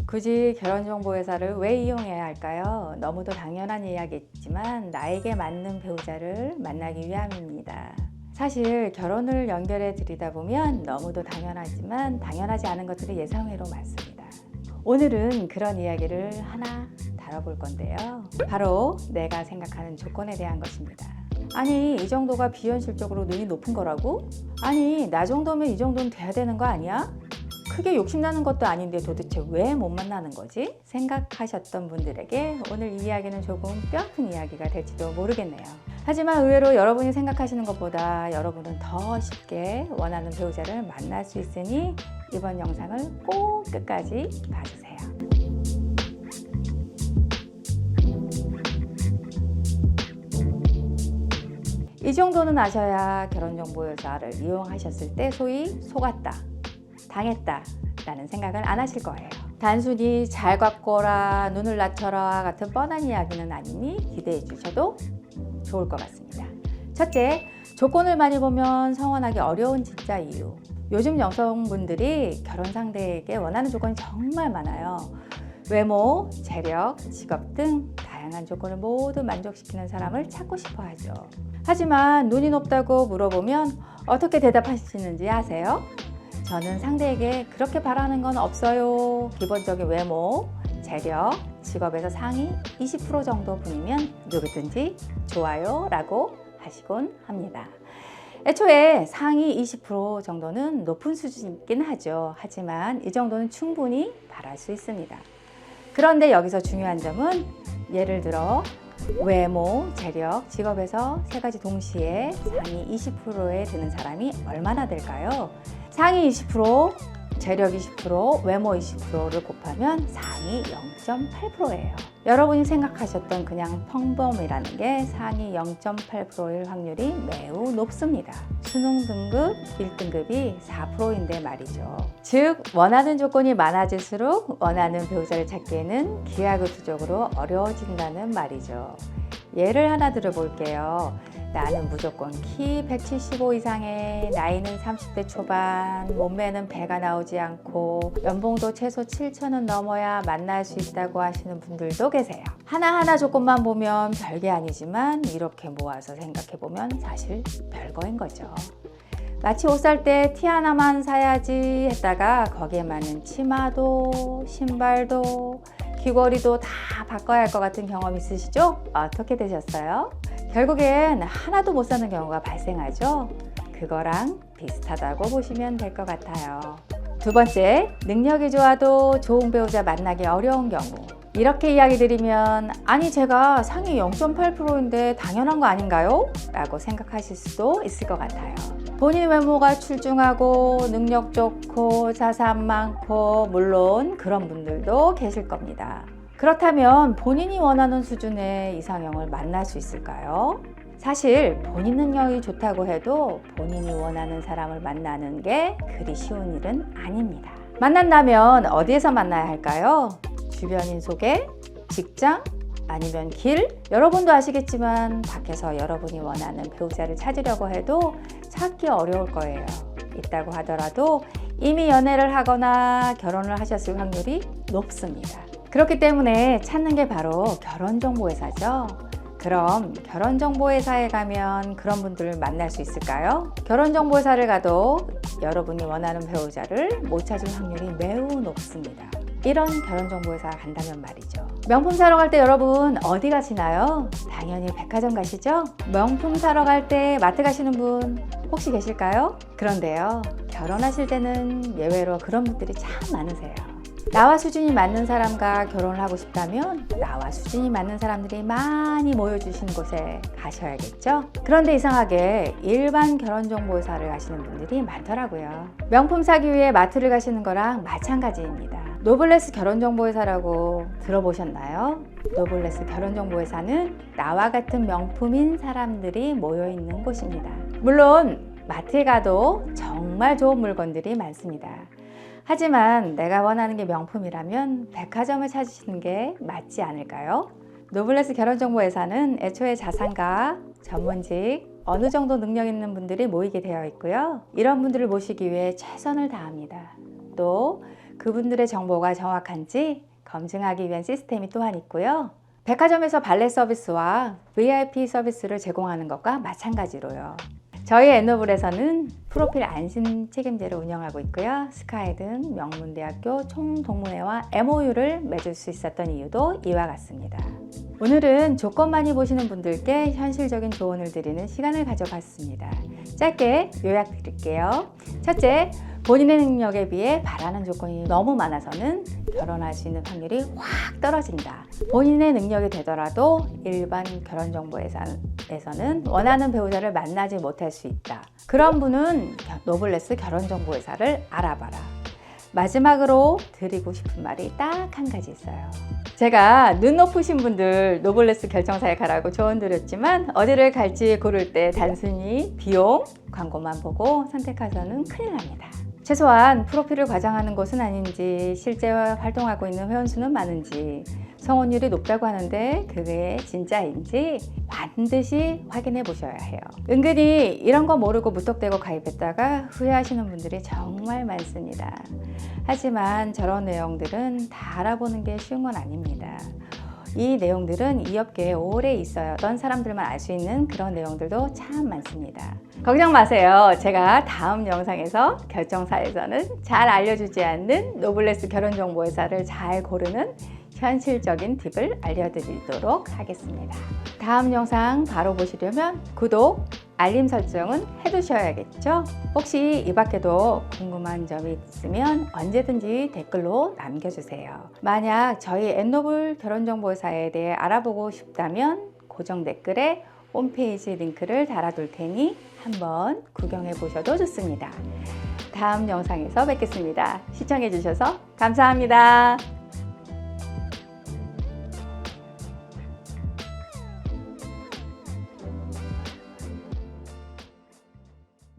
굳이 결혼정보회사를 왜 이용해야 할까요? 너무도 당연한 이야기지만 나에게 맞는 배우자를 만나기 위함입니다. 사실 결혼을 연결해 드리다 보면 너무도 당연하지만 당연하지 않은 것들이 예상외로 많습니다. 오늘은 그런 이야기를 하나 다뤄볼 건데요. 바로 내가 생각하는 조건에 대한 것입니다. 아니, 이 정도가 비현실적으로 눈이 높은 거라고? 아니, 나 정도면 이 정도는 돼야 되는 거 아니야? 크게 욕심나는 것도 아닌데 도대체 왜 못 만나는 거지? 생각하셨던 분들에게 오늘 이 이야기는 조금 뼈아픈 이야기가 될지도 모르겠네요. 하지만 의외로 여러분이 생각하시는 것보다 여러분은 더 쉽게 원하는 배우자를 만날 수 있으니 이번 영상을 꼭 끝까지 봐주세요. 이 정도는 아셔야 결혼정보회사를 이용하셨을 때 소위 속았다, 당했다 라는 생각을 안 하실 거예요. 단순히 잘 갖거라, 눈을 낮춰라 같은 뻔한 이야기는 아니니 기대해 주셔도 좋을 것 같습니다. 첫째, 조건을 많이 보면 성원하기 어려운 진짜 이유. 요즘 여성분들이 결혼 상대에게 원하는 조건이 정말 많아요. 외모, 재력, 직업 등 다양한 조건을 모두 만족시키는 사람을 찾고 싶어 하죠. 하지만 눈이 높다고 물어보면 어떻게 대답하시는지 아세요? 저는 상대에게 그렇게 바라는 건 없어요. 기본적인 외모, 재력, 직업에서 상위 20% 정도뿐이면 누구든지 좋아요 라고 하시곤 합니다. 애초에 상위 20% 정도는 높은 수준이긴 하죠. 하지만 이 정도는 충분히 바랄 수 있습니다. 그런데 여기서 중요한 점은 예를 들어 외모, 재력, 직업에서 세 가지 동시에 상위 20%에 드는 사람이 얼마나 될까요? 상위 20%, 재력 20%, 외모 20%를 곱하면 상위 0.8%예요. 여러분이 생각하셨던 그냥 평범이라는 게 상위 0.8%일 확률이 매우 높습니다. 수능 등급 1등급이 4%인데 말이죠. 즉 원하는 조건이 많아질수록 원하는 배우자를 찾기에는 기하급수적으로 어려워진다는 말이죠. 예를 하나 들어볼게요. 나는 무조건 키 175 이상에 나이는 30대 초반, 몸매는 배가 나오지 않고 연봉도 최소 7천은 넘어야 만날 수 있다고 하시는 분들도 계세요. 하나하나 조건만 보면 별게 아니지만 이렇게 모아서 생각해보면 사실 별거인 거죠. 마치 옷 살 때 티 하나만 사야지 했다가 거기에 맞는 치마도 신발도 귀걸이도 다 바꿔야 할 것 같은 경험 있으시죠? 어떻게 되셨어요? 결국엔 하나도 못 사는 경우가 발생하죠. 그거랑 비슷하다고 보시면 될 것 같아요. 두 번째, 능력이 좋아도 좋은 배우자 만나기 어려운 경우. 이렇게 이야기 드리면 아니 제가 상위 0.8%인데 당연한 거 아닌가요? 라고 생각하실 수도 있을 것 같아요. 본인 외모가 출중하고 능력 좋고 자산 많고 물론 그런 분들도 계실 겁니다. 그렇다면 본인이 원하는 수준의 이상형을 만날 수 있을까요? 사실 본인 능력이 좋다고 해도 본인이 원하는 사람을 만나는 게 그리 쉬운 일은 아닙니다. 만난다면 어디에서 만나야 할까요? 주변인 소개, 직장, 아니면 길? 여러분도 아시겠지만 밖에서 여러분이 원하는 배우자를 찾으려고 해도 찾기 어려울 거예요. 있다고 하더라도 이미 연애를 하거나 결혼을 하셨을 확률이 높습니다. 그렇기 때문에 찾는 게 바로 결혼정보회사죠. 그럼 결혼정보회사에 가면 그런 분들을 만날 수 있을까요? 결혼정보회사를 가도 여러분이 원하는 배우자를 못 찾을 확률이 매우 높습니다. 이런 결혼정보회사 간다면 말이죠. 명품 사러 갈 때 여러분 어디 가시나요? 당연히 백화점 가시죠? 명품 사러 갈 때 마트 가시는 분 혹시 계실까요? 그런데요, 결혼하실 때는 예외로 그런 분들이 참 많으세요. 나와 수준이 맞는 사람과 결혼을 하고 싶다면 나와 수준이 맞는 사람들이 많이 모여주신 곳에 가셔야겠죠? 그런데 이상하게 일반 결혼정보회사를 가시는 분들이 많더라고요. 명품 사기 위해 마트를 가시는 거랑 마찬가지입니다. 노블레스 결혼정보회사라고 들어보셨나요? 노블레스 결혼정보회사는 나와 같은 명품인 사람들이 모여있는 곳입니다. 물론 마트에 가도 정말 좋은 물건들이 많습니다. 하지만 내가 원하는 게 명품이라면 백화점을 찾으시는 게 맞지 않을까요? 노블레스 결혼정보회사는 애초에 자산가, 전문직, 어느 정도 능력 있는 분들이 모이게 되어 있고요. 이런 분들을 모시기 위해 최선을 다합니다. 또 그분들의 정보가 정확한지 검증하기 위한 시스템이 또한 있고요. 백화점에서 발렛 서비스와 VIP 서비스를 제공하는 것과 마찬가지로요. 저희 엔노블에서는 프로필 안심 책임제를 운영하고 있고요. 스카이든 명문대학교 총동문회와 MOU를 맺을 수 있었던 이유도 이와 같습니다. 오늘은 조건만이 보시는 분들께 현실적인 조언을 드리는 시간을 가져봤습니다. 짧게 요약 드릴게요. 첫째, 본인의 능력에 비해 바라는 조건이 너무 많아서는 결혼할 수 있는 확률이 확 떨어진다. 본인의 능력이 되더라도 일반 결혼정보회사에서는 원하는 배우자를 만나지 못할 수 있다. 그런 분은 노블레스 결혼정보회사를 알아봐라. 마지막으로 드리고 싶은 말이 딱 한 가지 있어요. 제가 눈 높으신 분들 노블레스 결정사에 가라고 조언 드렸지만 어디를 갈지 고를 때 단순히 비용, 광고만 보고 선택해서는 큰일 납니다. 최소한 프로필을 과장하는 곳은 아닌지, 실제 활동하고 있는 회원수는 많은지, 성원율이 높다고 하는데 그게 진짜인지 반드시 확인해 보셔야 해요. 은근히 이런 거 모르고 무턱대고 가입했다가 후회하시는 분들이 정말 많습니다. 하지만 저런 내용들은 다 알아보는 게 쉬운 건 아닙니다. 이 내용들은 이 업계에 오래 있었던 사람들만 알 수 있는 그런 내용들도 참 많습니다. 걱정 마세요. 제가 다음 영상에서 결정사에서는 잘 알려주지 않는 노블레스 결혼정보회사를 잘 고르는 현실적인 팁을 알려드리도록 하겠습니다. 다음 영상 바로 보시려면 구독, 알림 설정은 해두셔야겠죠? 혹시 이 밖에도 궁금한 점이 있으면 언제든지 댓글로 남겨주세요. 만약 저희 엔노블 결혼정보회사에 대해 알아보고 싶다면 고정 댓글에 홈페이지 링크를 달아둘 테니 한번 구경해 보셔도 좋습니다. 다음 영상에서 뵙겠습니다. 시청해 주셔서 감사합니다.